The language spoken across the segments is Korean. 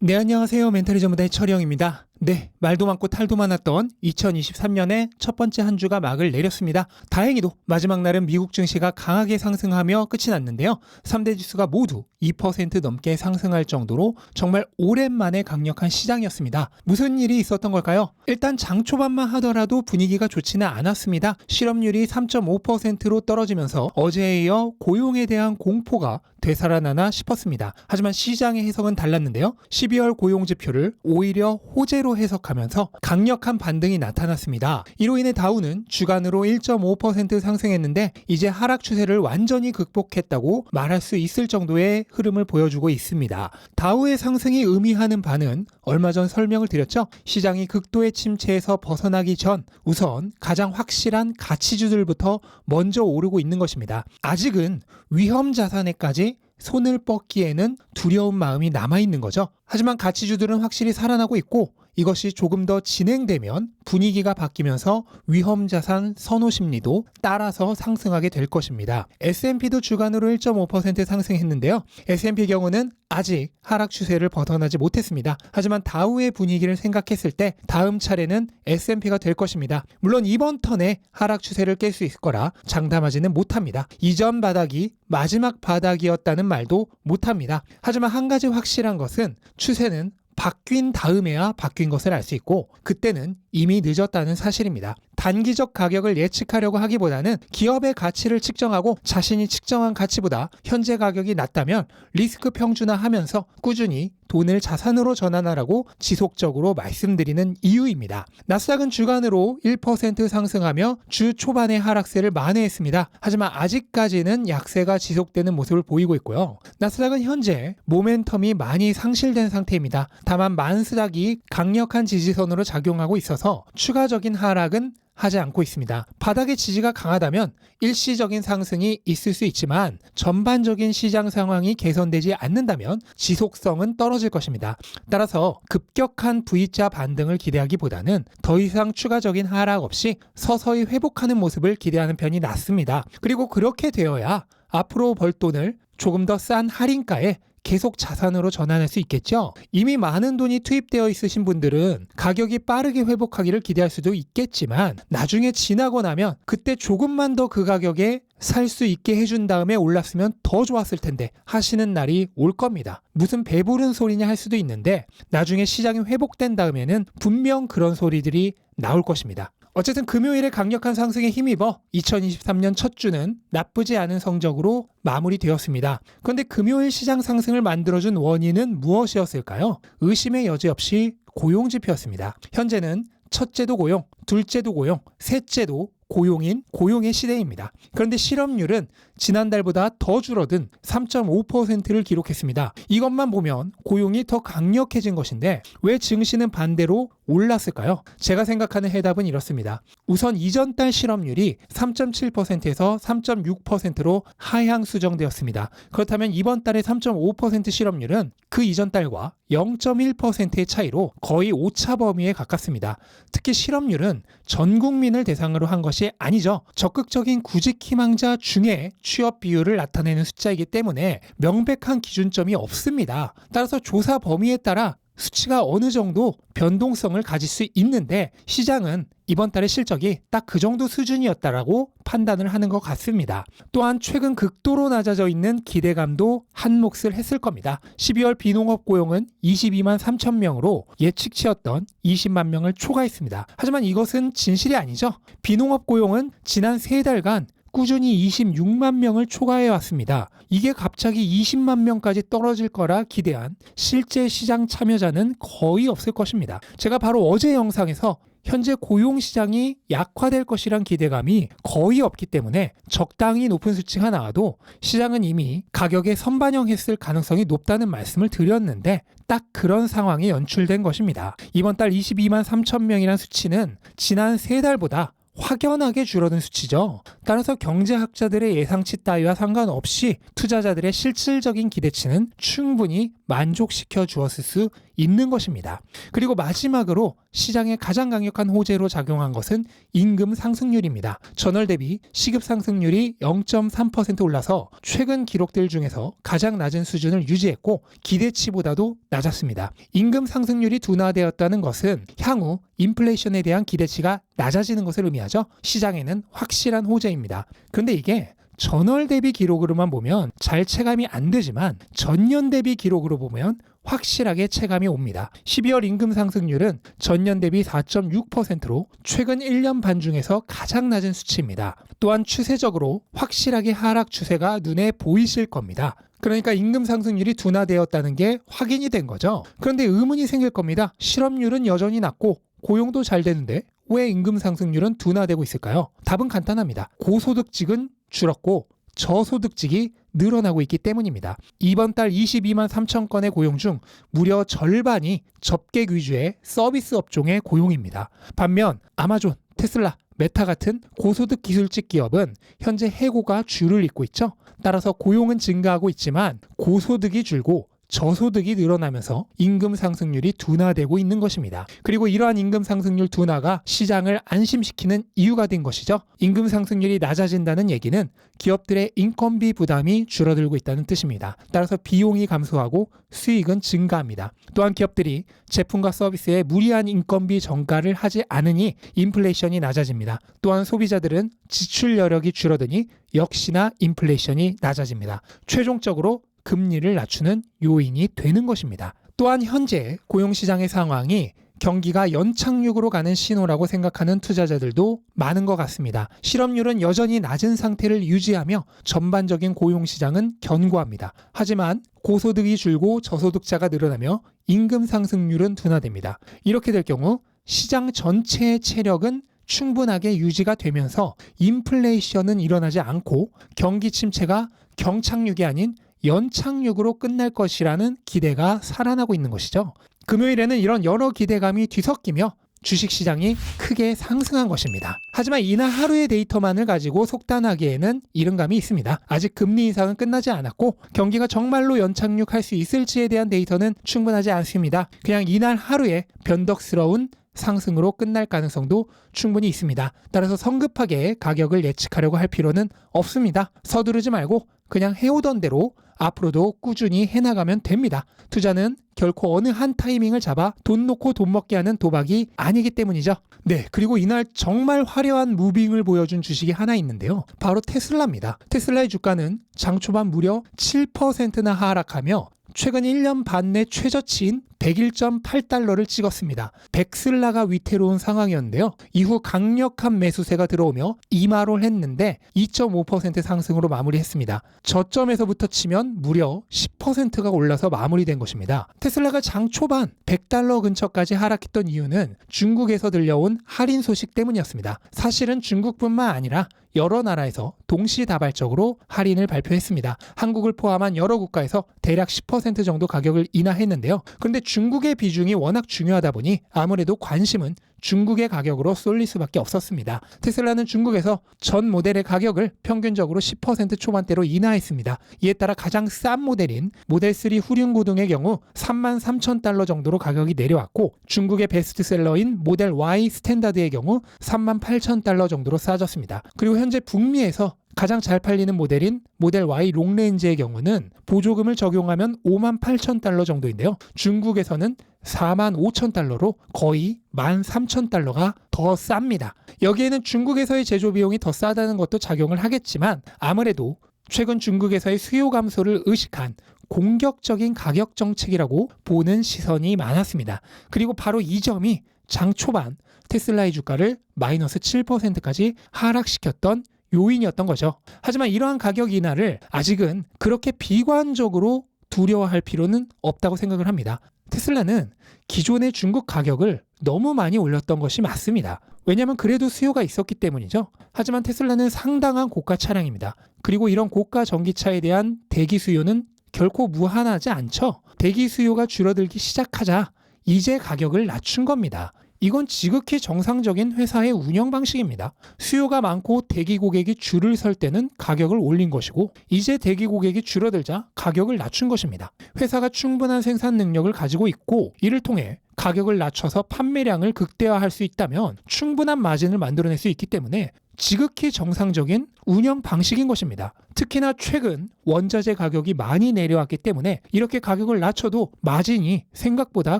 네, 안녕하세요. 멘탈이 전무다의 철영입니다. 네, 말도 많고 탈도 많았던 2023년의 첫 번째 한 주가 막을 내렸습니다. 다행히도 마지막 날은 미국 증시가 강하게 상승하며 끝이 났는데요. 3대 지수가 모두 2% 넘게 상승할 정도로 정말 오랜만에 강력한 시장이었습니다. 무슨 일이 있었던 걸까요? 일단 장 초반만 하더라도 분위기가 좋지는 않았습니다. 실업률이 3.5%로 떨어지면서 어제에 이어 고용에 대한 공포가 되살아나나 싶었습니다. 하지만 시장의 해석은 달랐는데요. 12월 고용지표를 오히려 호재로 해석하면서 강력한 반등이 나타났습니다. 이로 인해 다우는 주간으로 1.5% 상승했는데 이제 하락 추세를 완전히 극복했다고 말할 수 있을 정도의 흐름을 보여주고 있습니다. 다우의 상승이 의미하는 바는 얼마 전 설명을 드렸죠. 시장이 극도의 침체에서 벗어나기 전 우선 가장 확실한 가치주들부터 먼저 오르고 있는 것입니다. 아직은 위험 자산에까지 손을 뻗기에는 두려운 마음이 남아있는 거죠. 하지만 가치주들은 확실히 살아나고 있고 이것이 조금 더 진행되면 분위기가 바뀌면서 위험자산 선호 심리도 따라서 상승하게 될 것입니다. S&P도 주간으로 1.5% 상승했는데요. S&P 경우는 아직 하락 추세를 벗어나지 못했습니다. 하지만 다우의 분위기를 생각했을 때 다음 차례는 S&P가 될 것입니다. 물론 이번 턴에 하락 추세를 깰 수 있을 거라 장담하지는 못합니다. 이전 바닥이 마지막 바닥이었다는 말도 못합니다. 하지만 한 가지 확실한 것은 추세는 바뀐 다음에야 바뀐 것을 알 수 있고 그때는 이미 늦었다는 사실입니다. 단기적 가격을 예측하려고 하기보다는 기업의 가치를 측정하고 자신이 측정한 가치보다 현재 가격이 낮다면 리스크 평준화하면서 꾸준히 돈을 자산으로 전환하라고 지속적으로 말씀드리는 이유입니다. 나스닥은 주간으로 1% 상승하며 주 초반의 하락세를 만회했습니다. 하지만 아직까지는 약세가 지속되는 모습을 보이고 있고요. 나스닥은 현재 모멘텀이 많이 상실된 상태입니다. 다만 만스닥이 강력한 지지선으로 작용하고 있어서 추가적인 하락은 하지 않고 있습니다. 바닥의 지지가 강하다면 일시적인 상승이 있을 수 있지만 전반적인 시장 상황이 개선되지 않는다면 지속성은 떨어질 것입니다. 따라서 급격한 V자 반등을 기대하기보다는 더 이상 추가적인 하락 없이 서서히 회복하는 모습을 기대하는 편이 낫습니다. 그리고 그렇게 되어야 앞으로 벌 돈을 조금 더 싼 할인가에 계속 자산으로 전환할 수 있겠죠. 이미 많은 돈이 투입되어 있으신 분들은 가격이 빠르게 회복하기를 기대할 수도 있겠지만 나중에 지나고 나면 그때 조금만 더 그 가격에 살 수 있게 해준 다음에 올랐으면 더 좋았을 텐데 하시는 날이 올 겁니다. 무슨 배부른 소리냐 할 수도 있는데 나중에 시장이 회복된 다음에는 분명 그런 소리들이 나올 것입니다. 어쨌든 금요일에 강력한 상승에 힘입어 2023년 첫 주는 나쁘지 않은 성적으로 마무리되었습니다. 그런데 금요일 시장 상승을 만들어준 원인은 무엇이었을까요? 의심의 여지 없이 고용지표였습니다. 현재는 첫째도 고용, 둘째도 고용, 셋째도 고용인 고용의 시대입니다. 그런데 실업률은 지난달보다 더 줄어든 3.5%를 기록했습니다. 이것만 보면 고용이 더 강력해진 것인데 왜 증시는 반대로 올랐을까요? 제가 생각하는 해답은 이렇습니다. 우선 이전 달 실업률이 3.7%에서 3.6%로 하향 수정되었습니다. 그렇다면 이번 달의 3.5% 실업률은 그 이전 달과 0.1%의 차이로 거의 오차 범위에 가깝습니다. 특히 실업률은 전 국민을 대상으로 한 것이 아니죠. 적극적인 구직 희망자 중에 취업 비율을 나타내는 숫자이기 때문에 명백한 기준점이 없습니다. 따라서 조사 범위에 따라 수치가 어느 정도 변동성을 가질 수 있는데 시장은 이번 달의 실적이 딱 그 정도 수준이었다라고 판단을 하는 것 같습니다. 또한 최근 극도로 낮아져 있는 기대감도 한 몫을 했을 겁니다. 12월 비농업 고용은 22만 3천 명으로 예측치였던 20만 명을 초과했습니다. 하지만 이것은 진실이 아니죠. 비농업 고용은 지난 3달간 꾸준히 26만 명을 초과해 왔습니다. 이게 갑자기 20만 명까지 떨어질 거라 기대한 실제 시장 참여자는 거의 없을 것입니다. 제가 바로 어제 영상에서 현재 고용시장이 약화될 것이란 기대감이 거의 없기 때문에 적당히 높은 수치가 나와도 시장은 이미 가격에 선반영했을 가능성이 높다는 말씀을 드렸는데 딱 그런 상황이 연출된 것입니다. 이번 달 22만 3천 명이란 수치는 지난 3달보다 확연하게 줄어든 수치죠. 따라서 경제학자들의 예상치 따위와 상관없이 투자자들의 실질적인 기대치는 충분히 만족시켜 주었을 수 있는 것입니다. 그리고 마지막으로 시장에 가장 강력한 호재로 작용한 것은 임금 상승률입니다. 전월 대비 시급 상승률이 0.3% 올라서 최근 기록들 중에서 가장 낮은 수준을 유지했고 기대치보다도 낮았습니다. 임금 상승률이 둔화되었다는 것은 향후 인플레이션에 대한 기대치가 낮아지는 것을 의미하죠. 시장에는 확실한 호재입니다. 그런데 이게 전월 대비 기록으로만 보면 잘 체감이 안 되지만 전년 대비 기록으로 보면 확실하게 체감이 옵니다. 12월 임금 상승률은 전년 대비 4.6%로 최근 1년 반 중에서 가장 낮은 수치입니다. 또한 추세적으로 확실하게 하락 추세가 눈에 보이실 겁니다. 그러니까 임금 상승률이 둔화되었다는 게 확인이 된 거죠. 그런데 의문이 생길 겁니다. 실업률은 여전히 낮고 고용도 잘 되는데 왜 임금 상승률은 둔화되고 있을까요? 답은 간단합니다. 고소득직은 줄었고 저소득직이 늘어나고 있기 때문입니다. 이번 달 22만 3천 건의 고용 중 무려 절반이 접객 위주의 서비스 업종의 고용입니다. 반면 아마존, 테슬라, 메타 같은 고소득 기술직 기업은 현재 해고가 줄을 잇고 있죠. 따라서 고용은 증가하고 있지만 고소득이 줄고 저소득이 늘어나면서 임금 상승률이 둔화되고 있는 것입니다. 그리고 이러한 임금 상승률 둔화가 시장을 안심시키는 이유가 된 것이죠. 임금 상승률이 낮아진다는 얘기는 기업들의 인건비 부담이 줄어들고 있다는 뜻입니다. 따라서 비용이 감소하고 수익은 증가합니다. 또한 기업들이 제품과 서비스에 무리한 인건비 정가를 하지 않으니 인플레이션이 낮아집니다. 또한 소비자들은 지출 여력이 줄어드니 역시나 인플레이션이 낮아집니다. 최종적으로 금리를 낮추는 요인이 되는 것입니다. 또한 현재 고용시장의 상황이 경기가 연착륙으로 가는 신호라고 생각하는 투자자들도 많은 것 같습니다. 실업률은 여전히 낮은 상태를 유지하며 전반적인 고용시장은 견고합니다. 하지만 고소득이 줄고 저소득자가 늘어나며 임금 상승률은 둔화됩니다. 이렇게 될 경우 시장 전체의 체력은 충분하게 유지가 되면서 인플레이션은 일어나지 않고 경기 침체가 경착륙이 아닌 연착륙으로 끝날 것이라는 기대가 살아나고 있는 것이죠. 금요일에는 이런 여러 기대감이 뒤섞이며 주식시장이 크게 상승한 것입니다. 하지만 이날 하루의 데이터만을 가지고 속단하기에는 이른 감이 있습니다. 아직 금리 인상은 끝나지 않았고 경기가 정말로 연착륙할 수 있을지에 대한 데이터는 충분하지 않습니다. 그냥 이날 하루에 변덕스러운 상승으로 끝날 가능성도 충분히 있습니다. 따라서 성급하게 가격을 예측하려고 할 필요는 없습니다. 서두르지 말고 그냥 해오던 대로 앞으로도 꾸준히 해나가면 됩니다. 투자는 결코 어느 한 타이밍을 잡아 돈 놓고 돈 먹게 하는 도박이 아니기 때문이죠. 네, 그리고 이날 정말 화려한 무빙을 보여준 주식이 하나 있는데요. 바로 테슬라입니다. 테슬라의 주가는 장 초반 무려 7%나 하락하며 최근 1년 반 내 최저치인 101.8달러를 찍었습니다. 백슬라가 위태로운 상황이었는데요. 이후 강력한 매수세가 들어오며 이마를 했는데 2.5% 상승으로 마무리했습니다. 저점에서부터 치면 무려 10%가 올라서 마무리된 것입니다. 테슬라가 장 초반 100달러 근처까지 하락했던 이유는 중국에서 들려온 할인 소식 때문이었습니다. 사실은 중국뿐만 아니라 여러 나라에서 동시다발적으로 할인을 발표했습니다. 한국을 포함한 여러 국가에서 대략 10% 정도 가격을 인하했는데요. 그런데 중국의 비중이 워낙 중요하다 보니 아무래도 관심은 중국의 가격으로 쏠릴 수밖에 없었습니다. 테슬라는 중국에서 전 모델의 가격을 평균적으로 10% 초반대로 인하했습니다. 이에 따라 가장 싼 모델인 모델 3 후륜고등의 경우 33,000달러 정도로 가격이 내려왔고 중국의 베스트셀러인 모델 Y 스탠다드의 경우 38,000달러 정도로 싸졌습니다. 그리고 현재 북미에서 가장 잘 팔리는 모델인 모델 Y 롱레인지의 경우는 보조금을 적용하면 58,000달러 정도인데요. 중국에서는 45,000달러로 거의 13,000달러가 더 쌉니다. 여기에는 중국에서의 제조 비용이 더 싸다는 것도 작용을 하겠지만 아무래도 최근 중국에서의 수요 감소를 의식한 공격적인 가격 정책이라고 보는 시선이 많았습니다. 그리고 바로 이 점이 장 초반 테슬라의 주가를 마이너스 7%까지 하락시켰던 요인이었던 거죠. 하지만 이러한 가격 인하를 아직은 그렇게 비관적으로 두려워할 필요는 없다고 생각을 합니다. 테슬라는 기존의 중국 가격을 너무 많이 올렸던 것이 맞습니다. 왜냐하면 그래도 수요가 있었기 때문이죠. 하지만 테슬라는 상당한 고가 차량입니다. 그리고 이런 고가 전기차에 대한 대기 수요는 결코 무한하지 않죠. 대기 수요가 줄어들기 시작하자 이제 가격을 낮춘 겁니다. 이건 지극히 정상적인 회사의 운영 방식입니다. 수요가 많고 대기 고객이 줄을 설 때는 가격을 올린 것이고 이제 대기 고객이 줄어들자 가격을 낮춘 것입니다. 회사가 충분한 생산 능력을 가지고 있고 이를 통해 가격을 낮춰서 판매량을 극대화할 수 있다면 충분한 마진을 만들어낼 수 있기 때문에 지극히 정상적인 운영 방식인 것입니다. 특히나 최근 원자재 가격이 많이 내려왔기 때문에 이렇게 가격을 낮춰도 마진이 생각보다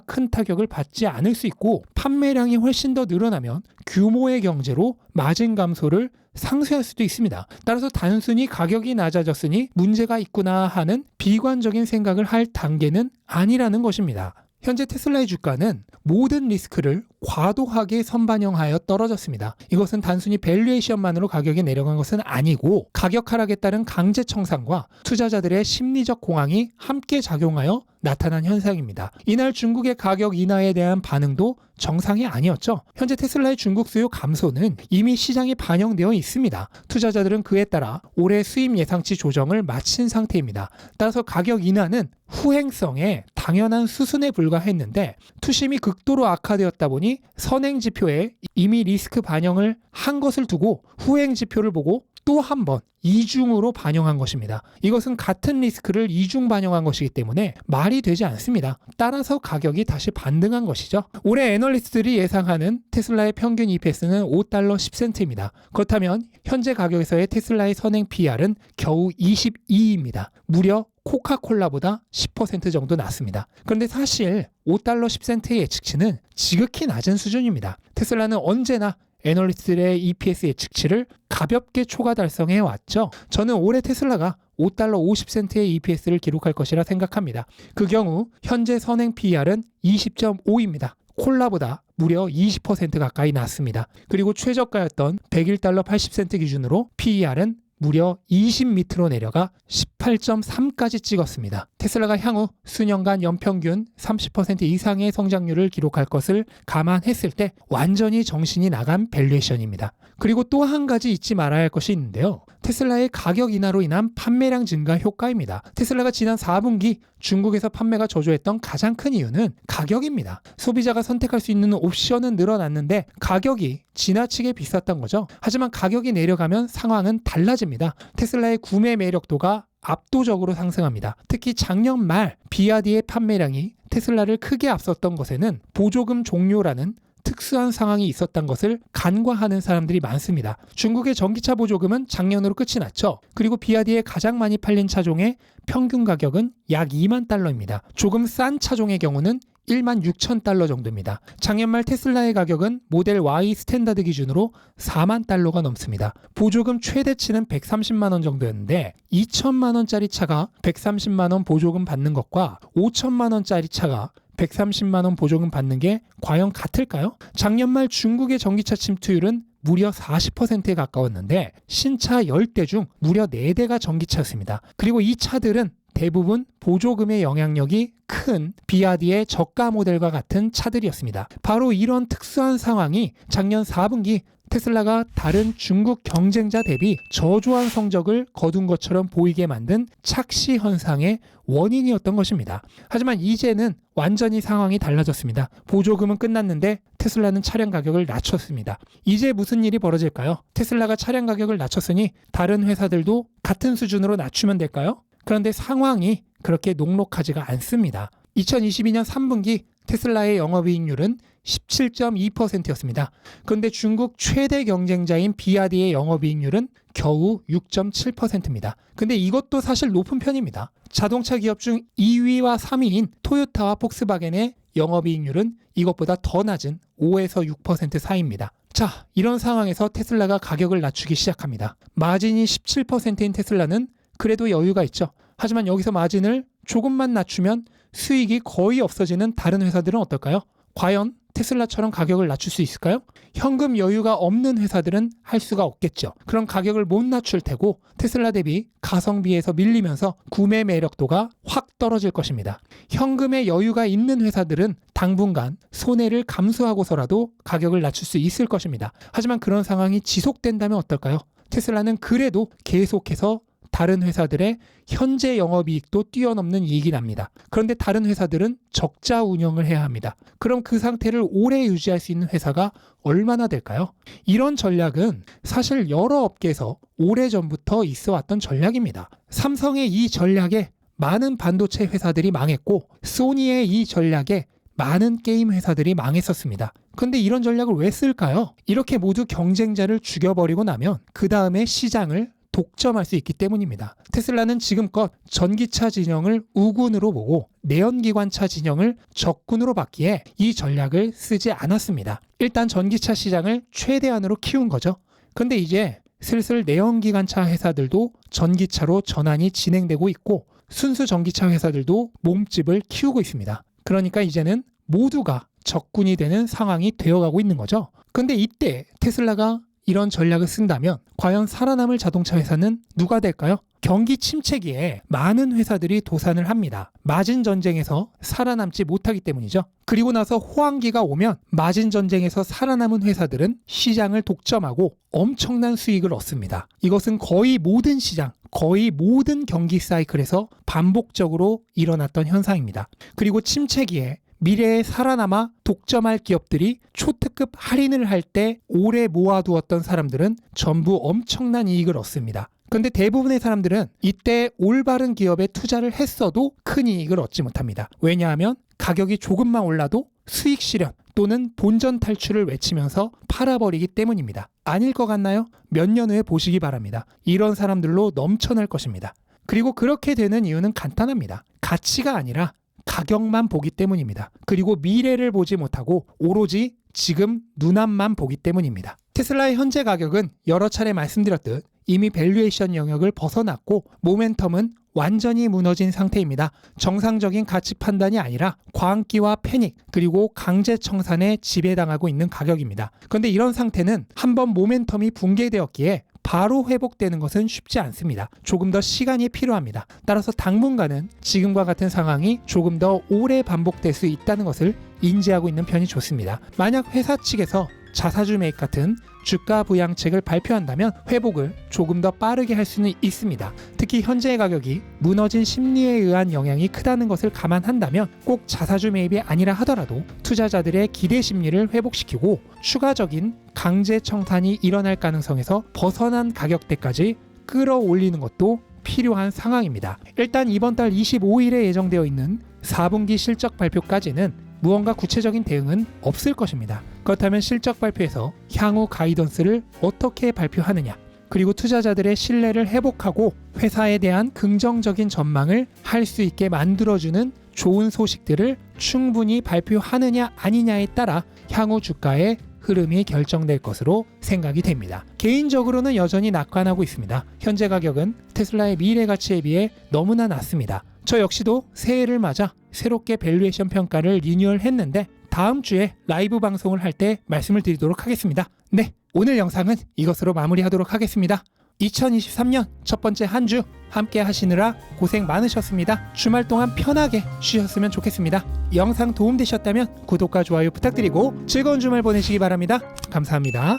큰 타격을 받지 않을 수 있고 판매량이 훨씬 더 늘어나면 규모의 경제로 마진 감소를 상쇄할 수도 있습니다. 따라서 단순히 가격이 낮아졌으니 문제가 있구나 하는 비관적인 생각을 할 단계는 아니라는 것입니다. 현재 테슬라의 주가는 모든 리스크를 과도하게 선반영하여 떨어졌습니다. 이것은 단순히 밸류에이션만으로 가격이 내려간 것은 아니고 가격 하락에 따른 강제 청산과 투자자들의 심리적 공황이 함께 작용하여 나타난 현상입니다. 이날 중국의 가격 인하에 대한 반응도 정상이 아니었죠. 현재 테슬라의 중국 수요 감소는 이미 시장에 반영되어 있습니다. 투자자들은 그에 따라 올해 수입 예상치 조정을 마친 상태입니다. 따라서 가격 인하는 후행성에 당연한 수순에 불과했는데 투심이 극도로 악화되었다 보니 선행 지표에 이미 리스크 반영을 한 것을 두고 후행 지표를 보고 또 한 번 이중으로 반영한 것입니다. 이것은 같은 리스크를 이중 반영한 것이기 때문에 말이 되지 않습니다. 따라서 가격이 다시 반등한 것이죠. 올해 애널리스트들이 예상하는 테슬라의 평균 EPS는 $5 10센트입니다. 그렇다면 현재 가격에서의 테슬라의 선행 PR은 겨우 22입니다. 무려 코카콜라보다 10% 정도 낮습니다. 그런데 사실 $5 10센트의 예측치는 지극히 낮은 수준입니다. 테슬라는 언제나 애널리스트들의 EPS 예측치를 가볍게 초과 달성해 왔죠. 저는 올해 테슬라가 $5 50센트의 EPS를 기록할 것이라 생각합니다. 그 경우 현재 선행 PER은 20.5입니다. 콜라보다 무려 20% 가까이 낮습니다. 그리고 최저가였던 $101 80센트 기준으로 PER은 무려 20밑으로 내려가 18.3까지 찍었습니다. 테슬라가 향후 수년간 연평균 30% 이상의 성장률을 기록할 것을 감안했을 때 완전히 정신이 나간 밸류에이션입니다. 그리고 또 한 가지 잊지 말아야 할 것이 있는데요. 테슬라의 가격 인하로 인한 판매량 증가 효과입니다. 테슬라가 지난 4분기 중국에서 판매가 저조했던 가장 큰 이유는 가격입니다. 소비자가 선택할 수 있는 옵션은 늘어났는데 가격이 지나치게 비쌌던 거죠. 하지만 가격이 내려가면 상황은 달라집니다. 테슬라의 구매 매력도가 압도적으로 상승합니다. 특히 작년 말 비아디의 판매량이 테슬라를 크게 앞섰던 것에는 보조금 종료라는 특수한 상황이 있었던 것을 간과하는 사람들이 많습니다. 중국의 전기차 보조금은 작년으로 끝이 났죠. 그리고 비아디의 가장 많이 팔린 차종의 평균 가격은 약 $2만 입니다. 조금 싼 차종의 경우는 $16,000 정도입니다. 작년 말 테슬라의 가격은 모델 Y 스탠다드 기준으로 $40,000가 넘습니다. 보조금 최대치는 $130만 정도였는데 2천만 차가 $130만 보조금 받는 것과 5천만 차가 $130만 보조금 받는 게 과연 같을까요? 작년 말 중국의 전기차 침투율은 무려 40%에 가까웠는데 신차 10대 중 무려 4대가 전기차였습니다. 그리고 이 차들은 대부분 보조금의 영향력이 큰 비아디의 저가 모델과 같은 차들이었습니다. 바로 이런 특수한 상황이 작년 4분기 테슬라가 다른 중국 경쟁자 대비 저조한 성적을 거둔 것처럼 보이게 만든 착시 현상의 원인이었던 것입니다. 하지만 이제는 완전히 상황이 달라졌습니다. 보조금은 끝났는데 테슬라는 차량 가격을 낮췄습니다. 이제 무슨 일이 벌어질까요? 테슬라가 차량 가격을 낮췄으니 다른 회사들도 같은 수준으로 낮추면 될까요? 그런데 상황이 그렇게 녹록하지가 않습니다. 2022년 3분기 테슬라의 영업이익률은 17.2%였습니다. 그런데 중국 최대 경쟁자인 비아디의 영업이익률은 겨우 6.7%입니다. 근데 이것도 사실 높은 편입니다. 자동차 기업 중 2위와 3위인 토요타와 폭스바겐의 영업이익률은 이것보다 더 낮은 5에서 6% 사이입니다. 자, 이런 상황에서 테슬라가 가격을 낮추기 시작합니다. 마진이 17%인 테슬라는 그래도 여유가 있죠. 하지만 여기서 마진을 조금만 낮추면 수익이 거의 없어지는 다른 회사들은 어떨까요? 과연 테슬라처럼 가격을 낮출 수 있을까요? 현금 여유가 없는 회사들은 할 수가 없겠죠. 그럼 가격을 못 낮출 테고 테슬라 대비 가성비에서 밀리면서 구매 매력도가 확 떨어질 것입니다. 현금의 여유가 있는 회사들은 당분간 손해를 감수하고서라도 가격을 낮출 수 있을 것입니다. 하지만 그런 상황이 지속된다면 어떨까요? 테슬라는 그래도 계속해서 다른 회사들의 현재 영업이익도 뛰어넘는 이익이 납니다. 그런데 다른 회사들은 적자 운영을 해야 합니다. 그럼 그 상태를 오래 유지할 수 있는 회사가 얼마나 될까요? 이런 전략은 사실 여러 업계에서 오래전부터 있어 왔던 전략입니다. 삼성의 이 전략에 많은 반도체 회사들이 망했고, 소니의 이 전략에 많은 게임 회사들이 망했었습니다. 근데 이런 전략을 왜 쓸까요? 이렇게 모두 경쟁자를 죽여버리고 나면 그 다음에 시장을 독점할 수 있기 때문입니다. 테슬라는 지금껏 전기차 진영을 우군으로 보고 내연기관차 진영을 적군으로 봤기에 이 전략을 쓰지 않았습니다. 일단 전기차 시장을 최대한으로 키운 거죠. 근데 이제 슬슬 내연기관차 회사들도 전기차로 전환이 진행되고 있고, 순수 전기차 회사들도 몸집을 키우고 있습니다. 그러니까 이제는 모두가 적군이 되는 상황이 되어가고 있는 거죠. 근데 이때 테슬라가 이런 전략을 쓴다면 과연 살아남을 자동차 회사는 누가 될까요? 경기 침체기에 많은 회사들이 도산을 합니다. 마진 전쟁에서 살아남지 못하기 때문이죠. 그리고 나서 호황기가 오면 마진 전쟁에서 살아남은 회사들은 시장을 독점하고 엄청난 수익을 얻습니다. 이것은 거의 모든 시장, 거의 모든 경기 사이클에서 반복적으로 일어났던 현상입니다. 그리고 침체기에 미래에 살아남아 독점할 기업들이 초특급 할인을 할 때 오래 모아두었던 사람들은 전부 엄청난 이익을 얻습니다. 그런데 대부분의 사람들은 이때 올바른 기업에 투자를 했어도 큰 이익을 얻지 못합니다. 왜냐하면 가격이 조금만 올라도 수익 실현 또는 본전 탈출을 외치면서 팔아버리기 때문입니다. 아닐 것 같나요? 몇 년 후에 보시기 바랍니다. 이런 사람들로 넘쳐날 것입니다. 그리고 그렇게 되는 이유는 간단합니다. 가치가 아니라 가격만 보기 때문입니다. 그리고 미래를 보지 못하고 오로지 지금 눈앞만 보기 때문입니다. 테슬라의 현재 가격은 여러 차례 말씀드렸듯 이미 밸류에이션 영역을 벗어났고 모멘텀은 완전히 무너진 상태입니다. 정상적인 가치 판단이 아니라 광기와 패닉 그리고 강제 청산에 지배당하고 있는 가격입니다. 그런데 이런 상태는 한번 모멘텀이 붕괴되었기에 바로 회복되는 것은 쉽지 않습니다. 조금 더 시간이 필요합니다. 따라서 당분간은 지금과 같은 상황이 조금 더 오래 반복될 수 있다는 것을 인지하고 있는 편이 좋습니다. 만약 회사 측에서 자사주 매입 같은 주가 부양책을 발표한다면 회복을 조금 더 빠르게 할 수는 있습니다. 특히 현재의 가격이 무너진 심리에 의한 영향이 크다는 것을 감안한다면 꼭 자사주 매입이 아니라 하더라도 투자자들의 기대 심리를 회복시키고 추가적인 강제 청산이 일어날 가능성에서 벗어난 가격대까지 끌어올리는 것도 필요한 상황입니다. 일단 이번 달 25일에 예정되어 있는 4분기 실적 발표까지는 무언가 구체적인 대응은 없을 것입니다. 그렇다면 실적 발표에서 향후 가이던스를 어떻게 발표하느냐, 그리고 투자자들의 신뢰를 회복하고 회사에 대한 긍정적인 전망을 할 수 있게 만들어주는 좋은 소식들을 충분히 발표하느냐 아니냐에 따라 향후 주가의 흐름이 결정될 것으로 생각이 됩니다. 개인적으로는 여전히 낙관하고 있습니다. 현재 가격은 테슬라의 미래 가치에 비해 너무나 낮습니다. 저 역시도 새해를 맞아 새롭게 밸류에이션 평가를 리뉴얼했는데 다음 주에 라이브 방송을 할 때 말씀을 드리도록 하겠습니다. 네, 오늘 영상은 이것으로 마무리하도록 하겠습니다. 2023년 첫 번째 한 주 함께 하시느라 고생 많으셨습니다. 주말 동안 편하게 쉬셨으면 좋겠습니다. 영상 도움되셨다면 구독과 좋아요 부탁드리고 즐거운 주말 보내시기 바랍니다. 감사합니다.